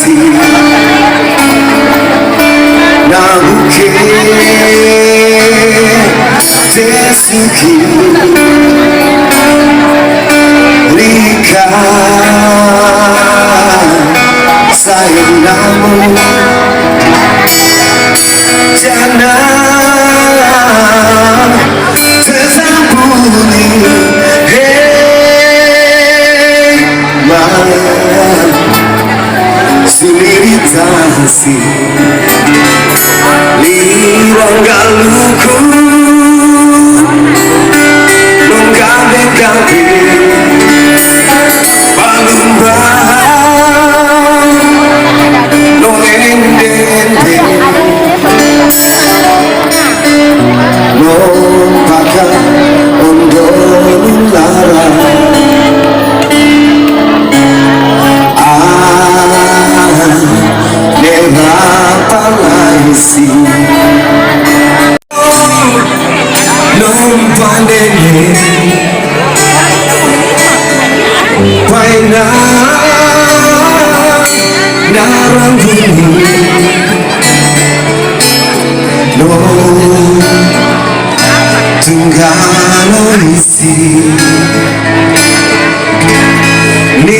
isi nabuke tesuki rika sayang namu jangan tersambuni hei malam siliritasi lirang galuku longgabe-gabe palumbang nongende-ende lompaka ondolara nepalaisi lompandene paina narangguni lo tunggalo isi ni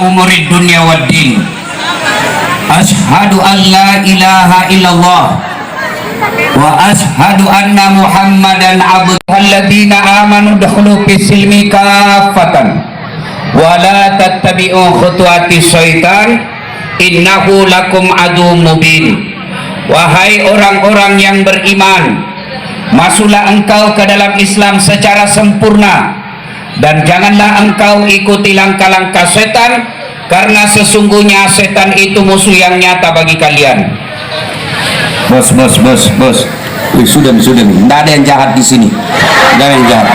umurid dunia waddin. Ashhadu an la ilaha illallah wa ashhadu anna muhammadan abdulladzina amanu dakhulu fis silmi kafatan wa la tattabi'u khutuwati syaitan innahu lakum adu mubin. Wahai orang-orang yang beriman, masuklah engkau ke dalam Islam secara sempurna, dan janganlah engkau ikuti langkah-langkah setan, karena sesungguhnya setan itu musuh yang nyata bagi kalian. Bos. Sudah nih. Tidak ada yang jahat di sini. Tidak ada yang jahat.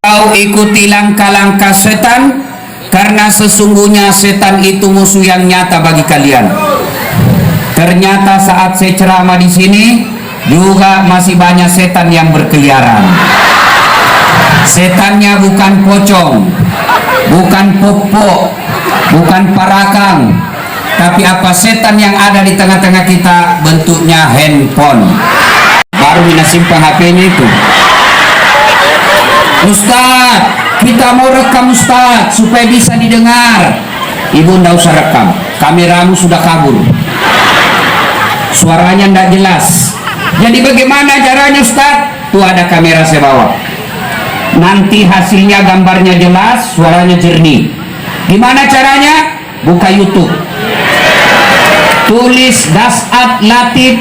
Kau ikuti langkah-langkah setan, karena sesungguhnya setan itu musuh yang nyata bagi kalian. Ternyata saat saya ceramah di sini juga masih banyak setan yang berkeliaran. Setannya bukan pocong, bukan popok, bukan parakang, tapi apa setan yang ada di tengah-tengah kita bentuknya handphone. Baru mina simpan HP-nya itu. Ustaz, kita mau rekam Ustaz supaya bisa didengar. Ibu ndak usah rekam, kameramu sudah kabur, suaranya ndak jelas. Jadi bagaimana caranya Ustaz? Tuh ada kamera saya bawa. Nanti hasilnya gambarnya jelas, suaranya jernih. Gimana caranya? Buka YouTube, tulis Dasat Latif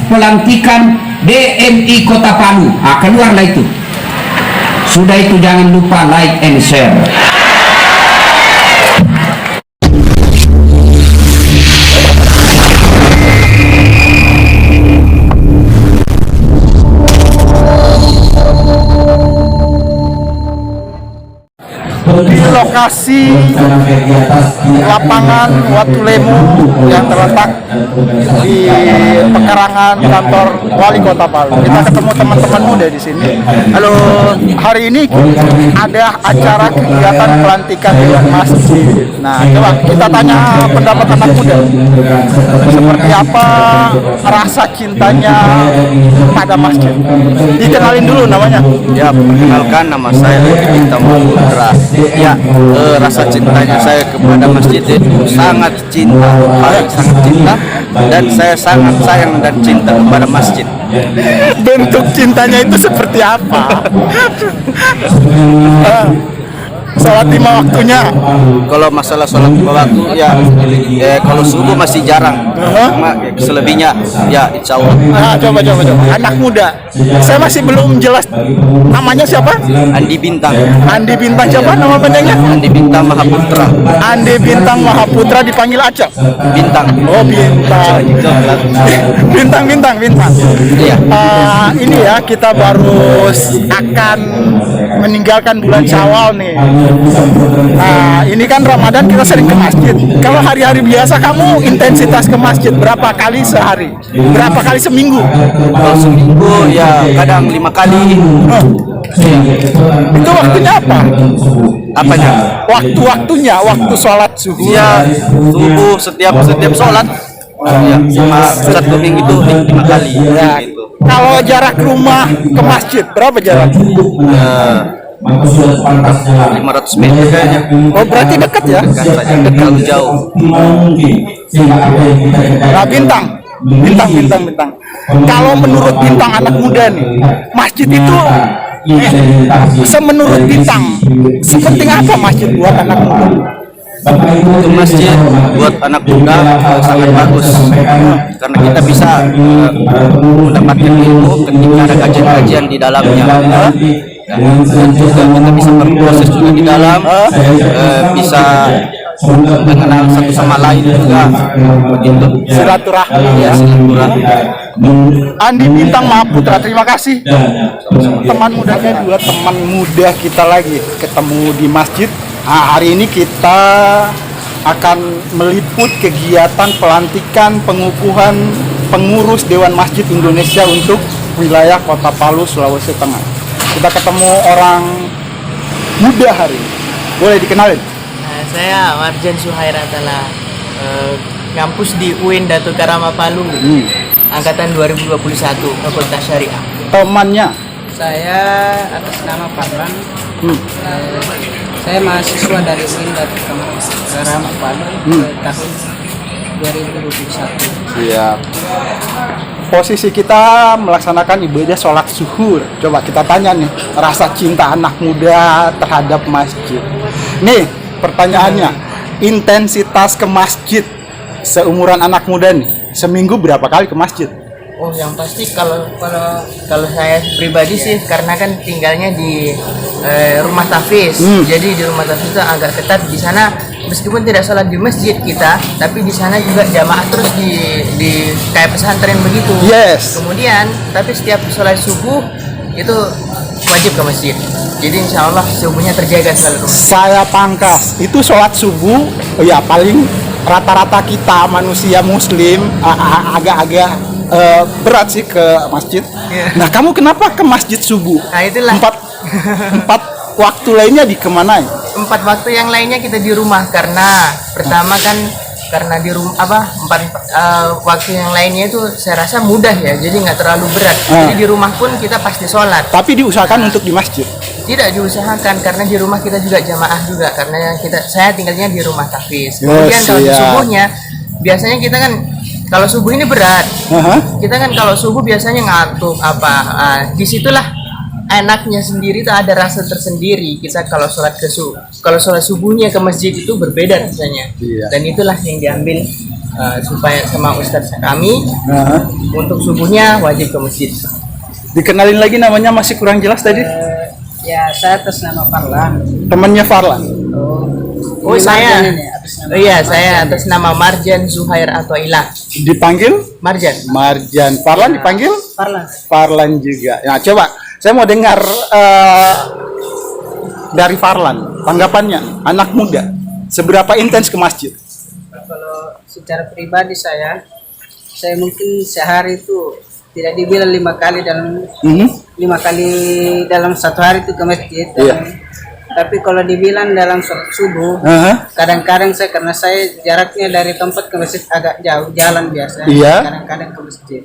Pelantikan DMI Kota Palu. Keluarlah itu. Sudah itu jangan lupa like and share. Di lokasi lapangan Watulemu yang terletak di pekarangan kantor Wali Kota Palu. Kita ketemu teman-teman muda di sini. Halo, hari ini ada acara kegiatan pelantikan Dewan Masjid. Nah, coba kita tanya pendapat anak muda. Seperti apa rasa cintanya pada masjid? Dikenalin dulu namanya. Ya, perkenalkan, nama saya Edi Bintang Putra. Ya, rasa cintanya saya kepada masjid itu sangat cinta, paling sangat cinta, dan saya sangat sayang dan cinta kepada masjid. Bentuk cintanya itu seperti apa? Sholat lima waktunya. Kalau masalah sholat lima waktu, ya, kalau subuh masih jarang. Selebihnya, ya, insya Allah. Nah, coba. Anak muda, saya masih belum jelas namanya siapa? Andi Bintang. Andi Bintang siapa nama panjangnya? Andi Bintang Mahaputra. Andi Bintang Mahaputra dipanggil Aceh. Bintang. Oh, Bintang. Bintang. Iya. Ini ya, kita baru akan meninggalkan bulan Syawal nih. Nah, ini kan Ramadan, kita sering ke masjid. Kalau hari-hari biasa kamu intensitas ke masjid berapa kali sehari? Berapa kali seminggu? Kalau seminggu, ya, kadang 5 kali. Itu waktunya apa? Apanya? Waktu-waktunya, waktu sholat subuh. Ya, subuh setiap sholat. Ya, sama satu minggu itu 5 kali. Ya. Gitu. Kalau jarak rumah ke masjid berapa jarak? 500 meter kayaknya. Oh, berarti dekat ya? Dekat saja, dekat jauh. Nah, Bintang. Kalau menurut Bintang anak muda nih, masjid itu semenurut Bintang sepenting apa masjid buat anak muda? Untuk masjid buat anak muda sangat bagus, karena kita bisa mendapatkan ilmu ketika ada kajian-kajian di dalamnya. Dan juga kita bisa berproses juga di dalam, bisa mengenal satu sama lain juga, begitu. Silaturahmi. Ya, silaturahmi. Andi Bintang Mahaputra, terima kasih. Teman mudanya dua teman muda kita lagi ketemu di masjid. Nah, hari ini kita akan meliput kegiatan pelantikan pengukuhan pengurus Dewan Masjid Indonesia untuk wilayah Kota Palu, Sulawesi Tengah. Kita ketemu orang muda hari ini. Boleh dikenalin? Nah, saya Marjan Suhairatala, ngampus di UIN Datu Karama Palu, angkatan 2021, Fakultas Syariah. Temannya? Saya atas nama Parlan. Saya mahasiswa dari UIN Datu Karama Palu tahun 2021. Siap. Posisi kita melaksanakan ibadah sholat zuhur. Coba kita tanya nih, rasa cinta anak muda terhadap masjid. Nih pertanyaannya, intensitas ke masjid seumuran anak muda nih, seminggu berapa kali ke masjid? Oh, yang pasti kalau saya pribadi sih, karena kan tinggalnya di rumah tahfiz. Jadi di rumah tahfiz itu agak ketat di sana. Meskipun tidak sholat di masjid kita, tapi di sana juga jamaah terus di kayak pesantren begitu. Yes. Kemudian, tapi setiap sholat subuh itu wajib ke masjid. Jadi insya Allah subuhnya terjaga selalu. Saya pangkas, itu sholat subuh, ya paling rata-rata kita manusia muslim agak-agak berat sih ke masjid. Nah, kamu kenapa ke masjid subuh? Nah, itulah. Empat waktu lainnya di kemana? 4 waktu yang lainnya kita di rumah, karena pertama kan karena di rumah waktu yang lainnya itu saya rasa mudah ya, jadi nggak terlalu berat. Jadi di rumah pun kita pasti sholat. Tapi diusahakan untuk di masjid. Tidak diusahakan, karena di rumah kita juga jamaah juga, karena saya tinggalnya di rumah tahfiz. Kemudian kalau di subuhnya biasanya kita kan kalau subuh ini berat. Kita kan kalau subuh biasanya ngantuk disitulah enaknya sendiri, tuh ada rasa tersendiri kita kalau sholat kalau sholat subuhnya ke masjid itu berbeda rasanya. Dan itulah yang diambil supaya sama ustadz kami untuk subuhnya wajib ke masjid. Dikenalin lagi namanya, masih kurang jelas tadi. Ya, saya atas nama Farlan. Temannya Farlan. Oh, saya atas nama Marjan Zuhair atau Ilah. Dipanggil Marjan. Farlan dipanggil Farlan. Farlan juga. Nah, coba saya mau dengar dari Farlan tanggapannya, anak muda seberapa intens ke masjid? Kalau secara pribadi saya mungkin sehari itu tidak dibilang 5 kali dalam satu hari itu ke masjid. Tapi kalau dibilang dalam sholat subuh, kadang-kadang karena saya jaraknya dari tempat ke masjid agak jauh, jalan biasa. Kadang-kadang ke masjid.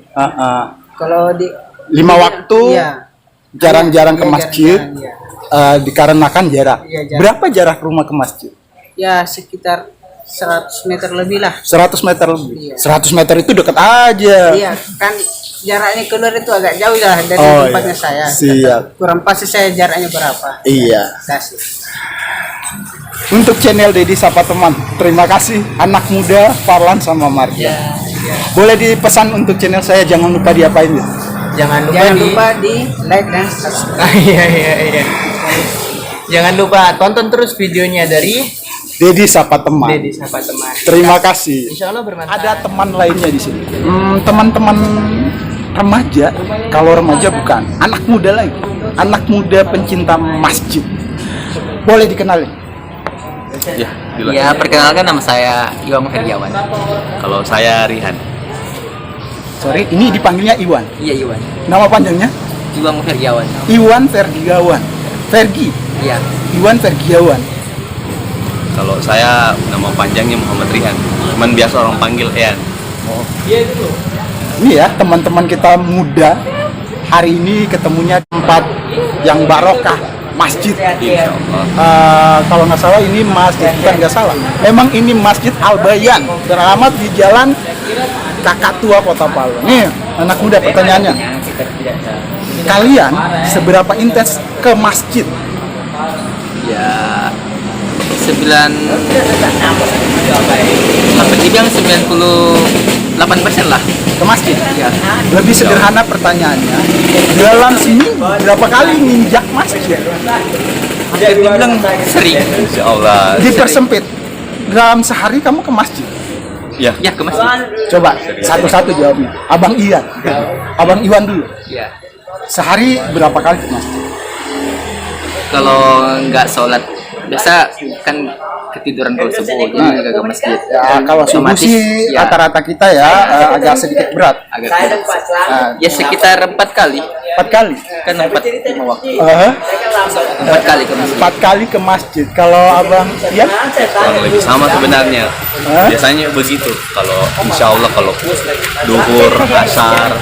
Kalau di 5 waktu, jarang-jarang ke masjid, dikarenakan jarak. Jarak. Berapa jarak rumah ke masjid? Ya, sekitar 100 meter lebih lah. 100 meter lebih. 100 Iya. meter itu dekat aja. Iya, kan jaraknya keluar itu agak jauh lah dari tempatnya saya. Siap. Kurang pasti saya jaraknya berapa. Iya. Kasih. Untuk channel Dedi Sapa Teman, terima kasih anak muda Farlan sama Marja. Boleh dipesan untuk channel saya, jangan lupa diapain ya? Jangan lupa di like dan subscribe. Iya. Jangan lupa tonton terus videonya dari Dedi Sapa Teman. Dedi Sapa Teman. Terima kasih. Insya Allah bermanfaat. Ada teman lainnya di sini. Teman-teman remaja, kalau remaja bukan, anak muda lagi. Anak muda pencinta masjid. Boleh dikenalin? Ya, perkenalkan, nama saya Iwan Ferdiawan. Kalau saya Rihan. Sorry, ini dipanggilnya Iwan. Iya, Iwan. Nama panjangnya? Iwan Ferdiawan. Iwan Ferdiawan. Fergi. Iya. Iwan Ferdiawan. Kalau saya nama panjangnya Muhammad Rihan. Cuman biasa orang panggil Ean. Ini ya teman-teman kita muda, hari ini ketemunya tempat yang barokah, masjid. Insya Allah. Kalau nggak salah ini masjid, bukan nggak salah. Memang ini Masjid Al Bayan, beralamat di Jalan Kakak Tua Kota Palu. Nih anak muda, pertanyaannya, kalian seberapa intens ke masjid? Ya, 98% lah. Ke masjid? Ya. Lebih sederhana pertanyaannya, dalam seminggu berapa kali nginjak masjid? Hampir dibilang sering. Insya Allah. Dipersempit, dalam sehari kamu ke masjid? Ya. Ya, ke masjid. Coba satu-satu jawabnya. Abang Ian, Abang Iwan dulu. Ya. Sehari berapa kali ke masjid? Kalau nggak sholat, biasa kan ketiduran kalau subuh, jadi nggak ke masjid. Ya, kalau subuh Otomatis, sih ya, rata-rata kita ya agak sedikit berat. agak ya sekitar 4 kali. 4 kali. Kan 5 waktu. 4 kali ke masjid. 4 kali ke masjid. Kalau Abang Ian? Kurang lebih sama sebenarnya. Biasanya begitu. Kalau Insya Allah kalau duhur, asar,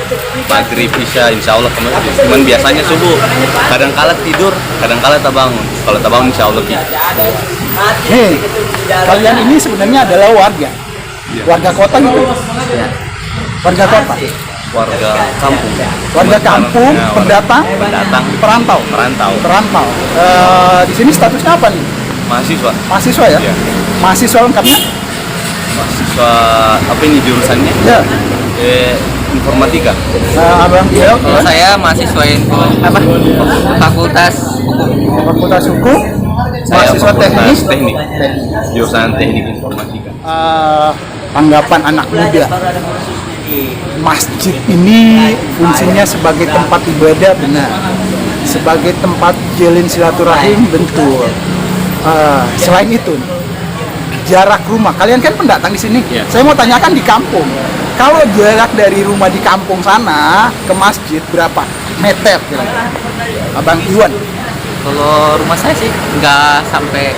maghrib, isya, Insya Allah ke masjid. Cuman biasanya subuh. Kadang-kala tidur, kadang-kala tak bangun. Kalau tak bangun Insya Allah Nih, kalian ini sebenarnya adalah warga kota gitu. Warga kota, warga kampung. warga kampung, Ya, pendatang, perantau. Di sini statusnya apa nih? Mahasiswa. Mahasiswa ya? Iya. Mahasiswa lengkapnya? mahasiswa apa ini jurusannya? Ya. Informatika. Abang dia Kalau saya mahasiswa info apa? Fakultas Hukum. Fakultas Hukum, Saya mahasiswa fakultas teknik. jurusan teknik informatika. Tanggapan anak muda, masjid ini fungsinya sebagai tempat ibadah benar, sebagai tempat jalin silaturahim betul. Selain itu, jarak rumah, kalian kan pendatang di sini. Iya. Saya mau tanyakan di kampung, kalau jarak dari rumah di kampung sana ke masjid berapa meter kira-kira? Abang Iwan. Kalau rumah saya sih nggak sampai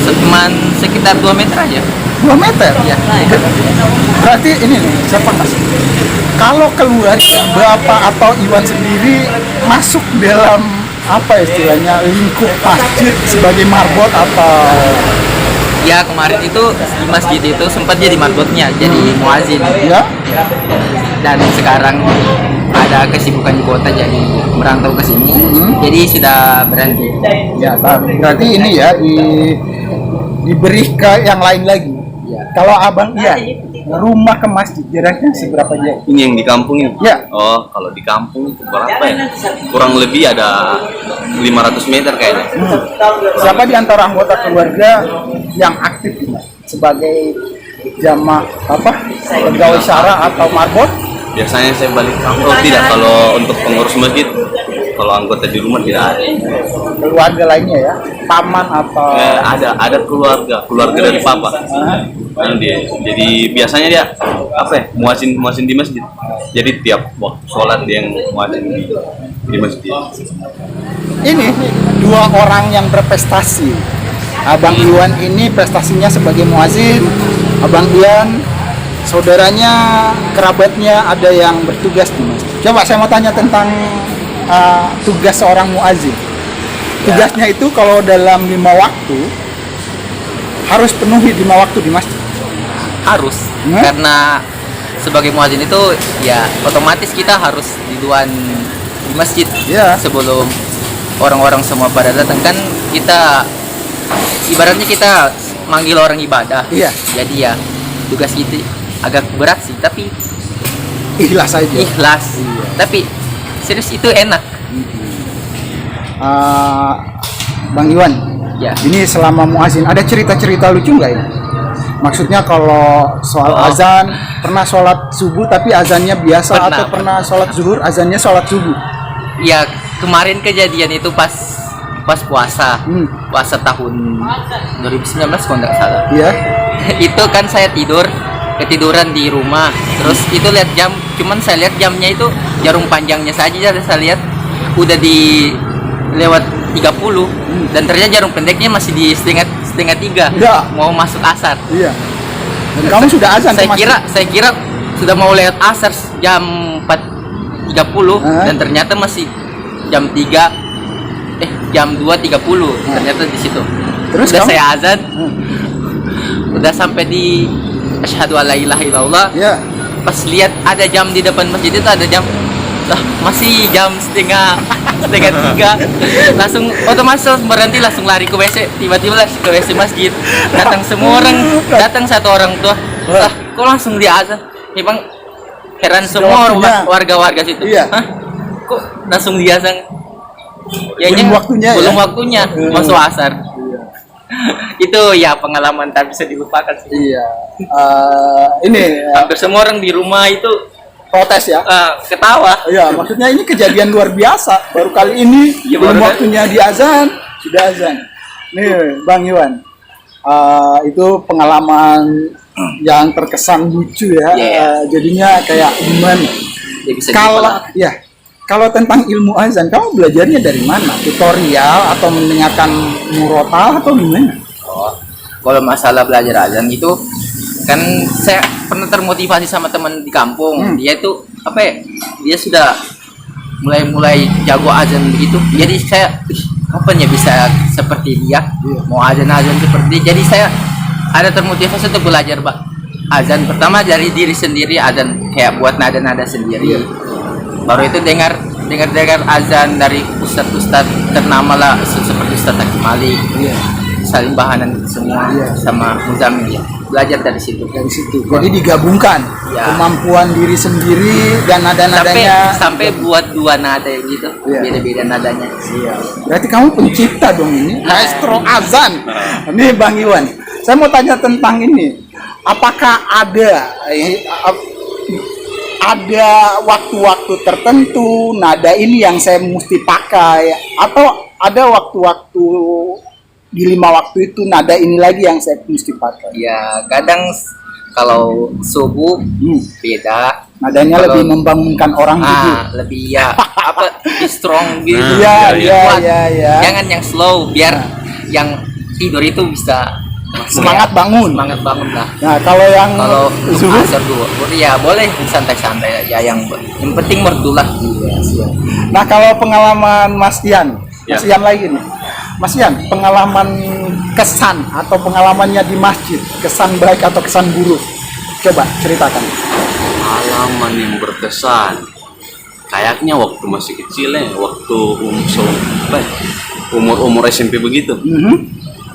cuman sekitar 2 meter aja. 2 meter? Ya. Berarti ini nih, siapa mas? Kalau keluarga Bapak atau Iwan sendiri masuk dalam apa istilahnya lingkup masjid sebagai marbot atau Ya kemarin itu di masjid itu sempat jadi marbotnya, jadi muazin. ya? Dan sekarang ada kesibukan di kota jadi merantau ke sini. Jadi sudah berhenti. Ya, berarti ini ya diberi ke yang lain lagi. Ya. Kalau abang iya, rumah ke masjid jaraknya seberapa jauh? Ini yang di kampung ini? Ya. Oh, kalau di kampung itu berapa ya? Kurang lebih ada 500 meter kayaknya. Siapa di antara anggota keluarga yang aktif ini sebagai jamaah apa pegawai syara atau marbot? Biasanya saya balik kampung. Oh tidak, kalau untuk pengurus masjid, kalau anggota di rumah tidak ada. Keluarga lainnya ya, paman atau Ada keluarga dari papa. Jadi biasanya dia apa ya, muazin di masjid. Jadi tiap waktu sholat dia yang muazin di masjid. ini 2 orang yang berprestasi. Abang Iwan ini prestasinya sebagai muazin, Abang Ian saudaranya, kerabatnya ada yang bertugas di masjid. Coba saya mau tanya tentang tugas seorang muazin. Tugasnya itu kalau dalam 5 waktu harus penuhi 5 waktu di masjid. Harus. Karena sebagai muazin itu ya otomatis kita harus duluan di masjid. Ya. Sebelum orang-orang semua pada datang kan kita ibaratnya kita manggil orang ibadah. Iya. Jadi ya tugas itu agak berat sih, tapi Ikhlas saja. ikhlas. Tapi serius itu enak. Bang Iwan, Ya. ini selama muazin ada cerita-cerita lucu nggak ini? Maksudnya kalau soal azan, pernah sholat subuh tapi azannya biasa, Pernah, atau pernah sholat zuhur azannya sholat subuh? Ya kemarin kejadian itu pas puasa. Puasa tahun 2019 kalau nggak salah. Iya. Itu kan saya ketiduran di rumah, terus itu lihat jam, cuman saya lihat jamnya itu jarum panjangnya saja, saya lihat udah di lewat 30 dan ternyata jarum pendeknya masih di setengah 3 Ya. mau masuk asar. Iya. Dan kamu sudah azan ke masjid? Saya kira sudah mau lewat asar jam 4.30 dan ternyata masih jam 2.30 ternyata di situ. Terus udah kamu? saya azan, udah sampai di asyhadu alla ilaha illallah. Iya. Pas lihat ada jam di depan masjid itu ada jam, masih jam setengah 3, langsung otomatis berhenti, langsung lari ke WC, tiba-tiba ke WC masjid, datang semua orang, datang satu orang tua, kok langsung diazan? Memang heran semua warga-warga situ. Iya. Hah? Kok langsung diazan? Belum waktunya ya? Belum waktunya masuk asar. Itu ya pengalaman tak bisa dilupakan sih. Iya. Ini Hampir semua orang di rumah itu protes ya? ketawa. Iya, maksudnya ini kejadian luar biasa. Baru kali ini Ya, belum baru kan? waktunya di azan, sudah azan. Nih, Bang Iwan. Itu pengalaman yang terkesan lucu ya. Yeah. Jadinya kayak gimana? Ya, bisa Kalau tentang ilmu azan, kamu belajarnya dari mana? Tutorial atau mendengarkan murotal atau gimana? Kalau masalah belajar azan itu kan saya pernah termotivasi sama teman di kampung. Dia itu apa ya? Dia sudah mulai jago azan begitu. Jadi saya kapan ya bisa seperti dia? Mau azan seperti dia. Jadi saya ada termotivasi untuk belajar azan. Pertama dari diri sendiri, azan kayak buat nada-nada sendiri. Baru itu dengar azan dari ustadz ternama lah, seperti Ustadz Hakim Malik. saling bahanan semua sama Muzamil ya. Belajar dari situ. Dari situ. Jadi digabungkan kemampuan diri sendiri dan nada-nadanya sampai buat dua nada gitu. Beda-beda nadanya. Berarti kamu pencipta dong ini. Maestro azan. Nih Bang Iwan, saya mau tanya tentang ini. Apakah ada waktu-waktu tertentu nada ini yang saya mesti pakai, atau ada waktu-waktu di 5 waktu itu nada ini lagi yang saya mesti pakai? Ya kadang kalau subuh beda, nadanya kalau, lebih membangunkan orang gitu. Lebih lebih strong gitu. Iya. Jangan yang slow biar yang tidur itu bisa semangat bangun lah. Nah kalau subuh asar dulu ya boleh santai-santai aja, yang penting merdu lah. Nah kalau pengalaman Mas Ian lagi nih, Mas Ian, pengalaman kesan atau pengalamannya di masjid, kesan baik atau kesan buruk, coba ceritakan. Pengalaman yang berkesan kayaknya waktu masih kecil ya, waktu umur SMP begitu.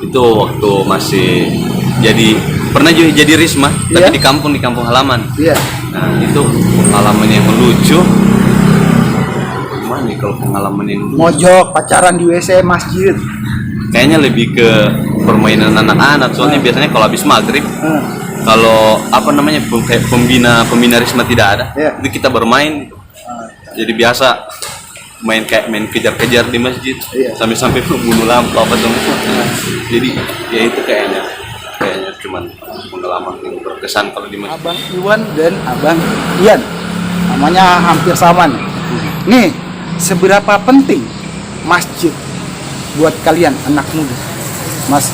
Itu waktu masih pernah jadi risma tapi di kampung halaman. Nah itu pengalaman yang lucu. Gimana nih kalau pengalaman yang lucu? Mojok pacaran di WC masjid. Kayaknya lebih ke permainan anak-anak, soalnya biasanya kalau habis maghrib kalau kayak pembina risma tidak ada, itu kita bermain. Jadi biasa main kejar-kejar di masjid, sampai membunuh lampu apa semua. Jadi ya itu kayaknya cuman pengalaman yang berkesan kalau di masjid. Abang Iwan dan Abang Ian, namanya hampir sama nih. Nih, seberapa penting masjid buat kalian anak muda? Mas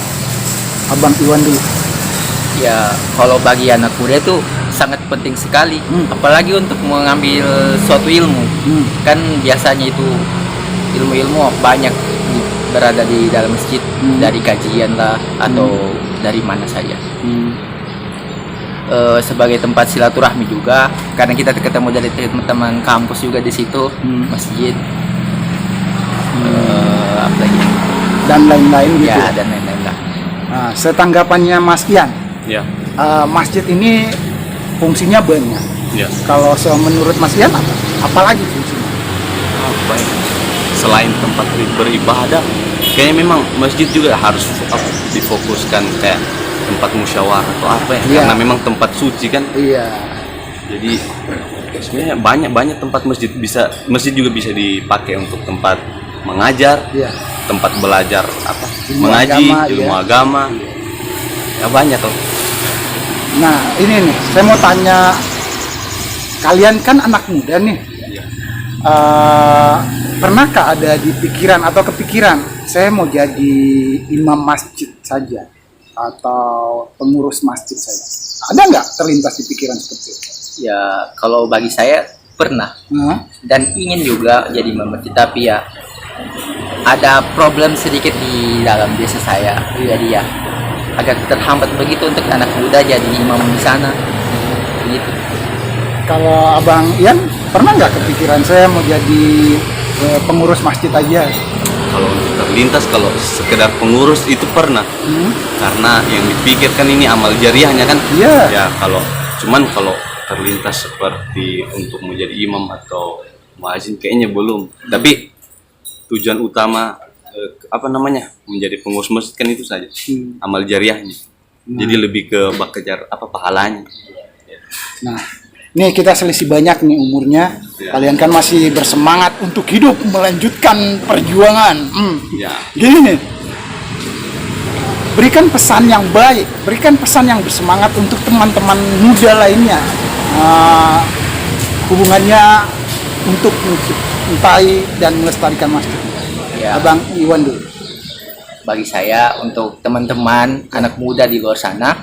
Abang Iwan dulu. Ya kalau bagi anak muda itu sangat penting sekali, apalagi untuk mengambil suatu ilmu. Kan biasanya itu ilmu-ilmu banyak berada di dalam masjid, dari kajian lah atau dari mana saja. Sebagai tempat silaturahmi juga, karena kita ketemu dari teman-teman kampus juga di situ, masjid. Apa lagi? Dan lain-lain gitu. Ya dan lain-lain lah. Nah, setanggapannya Mas Ian, masjid ini fungsinya banyak. Kalau menurut Mas Ian apalagi fungsinya? Selain tempat beribadah, kayaknya memang masjid juga harus difokuskan kayak tempat musyawarah atau apa ya, karena memang tempat suci kan. Jadi sebenarnya banyak tempat masjid juga bisa dipakai untuk tempat mengajar, tempat belajar mengaji, ilmu agama. Ya banyak loh. Nah ini nih, saya mau tanya, kalian kan anak muda nih, pernahkah ada di pikiran atau kepikiran saya mau jadi imam masjid saja atau pengurus masjid saja? Ada nggak terlintas di pikiran seperti itu? Ya kalau bagi saya pernah dan ingin juga jadi imam masjid, tapi ya ada problem sedikit di dalam desa saya, jadi ya agak terhambat begitu untuk anak muda jadi imam di sana gitu. Kalau Abang Ian pernah nggak kepikiran saya mau jadi pengurus masjid aja? Kalau terlintas, kalau sekedar pengurus itu pernah, karena yang dipikirkan ini amal jariahnya kan. Ya kalau terlintas seperti untuk menjadi imam atau muazin kayaknya belum. Tapi tujuan utama menjadi pengurus masjid kan itu saja, amal jariahnya. Jadi lebih ke kejar pahalanya. Nah, nih kita selisih banyak nih umurnya. Kalian kan masih bersemangat untuk hidup, melanjutkan perjuangan. Gini nih, berikan pesan yang baik, berikan pesan yang bersemangat untuk teman-teman muda lainnya. Hubungannya untuk mencintai dan melestarikan masjid. Abang Iwan dulu. Bagi saya, untuk teman-teman anak muda di luar sana,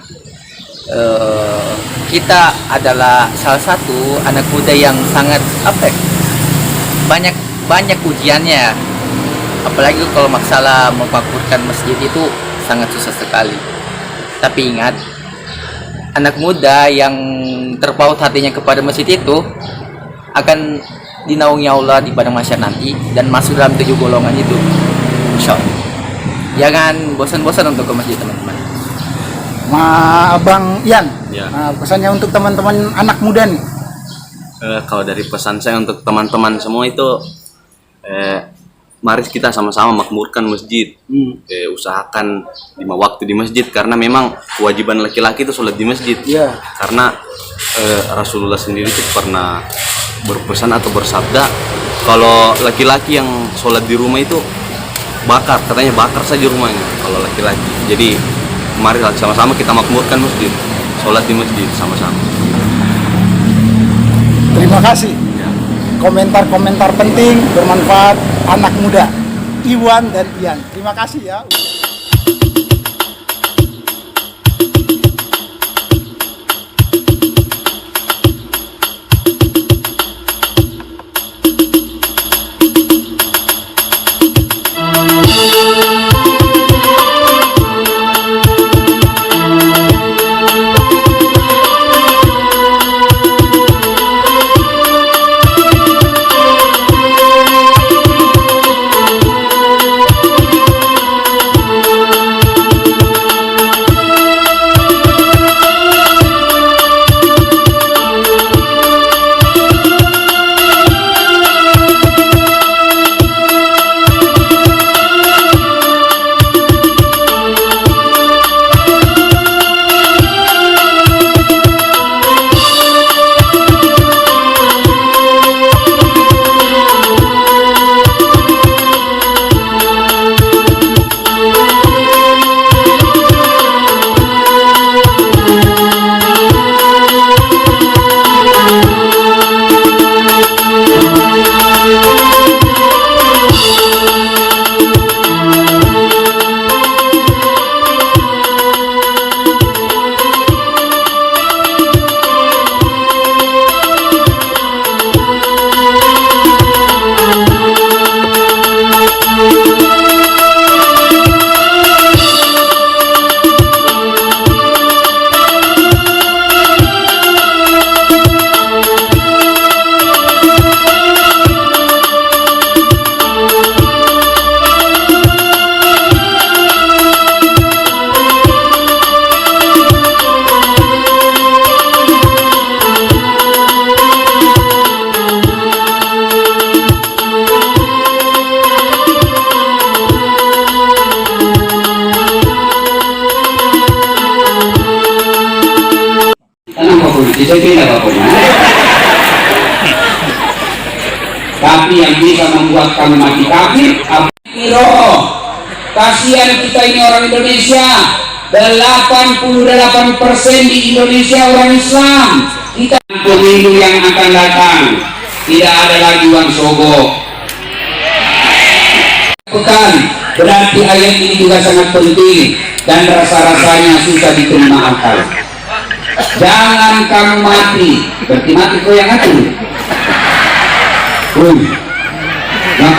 kita adalah salah satu anak muda yang sangat banyak ujiannya, apalagi kalau masalah memfakulkan masjid itu sangat susah sekali. Tapi ingat, anak muda yang terpaut hatinya kepada masjid itu akan dinaungi Allah di padang mahsyar nanti dan masuk dalam 7 golongan itu, insya Allah. jangan bosan-bosan untuk ke masjid teman-teman. Abang Ian, Ya. pesannya untuk teman-teman anak muda nih. Kalau dari pesan saya untuk teman-teman semua itu, mari kita sama-sama makmurkan masjid. Usahakan 5 waktu di masjid, karena memang kewajiban laki-laki itu sholat di masjid. Iya. Karena Rasulullah sendiri itu pernah berpesan atau bersabda, kalau laki-laki yang sholat di rumah itu katanya bakar saja rumahnya kalau laki-laki. Jadi mari sama-sama kita makmurkan masjid, sholat di masjid sama-sama. Terima kasih. Komentar-komentar penting, bermanfaat, anak muda, Iwan dan Ian. Terima kasih ya. Tapi yang bisa membuat kamu mati kafir, kasihan kita ini orang Indonesia. 88% di Indonesia orang Islam. Kita pemilu yang akan datang tidak ada lagi uang sogok. Bukan berarti ayat ini juga sangat penting dan rasa-rasanya susah diterima akal. Jangan kamu mati, berarti mati kau yang atur. Ya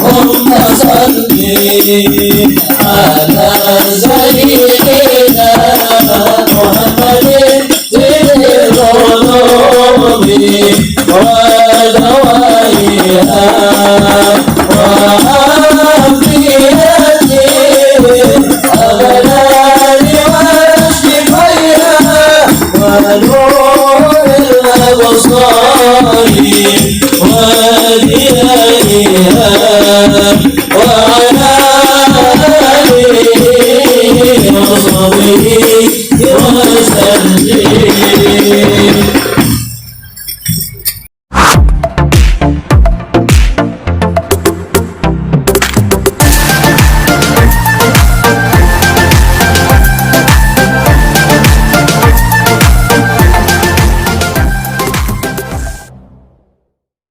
اللهم صل على سيدنا محمد القلوب ودوائها وعافية الأبدان وشفيها ونور الأبصار وديائها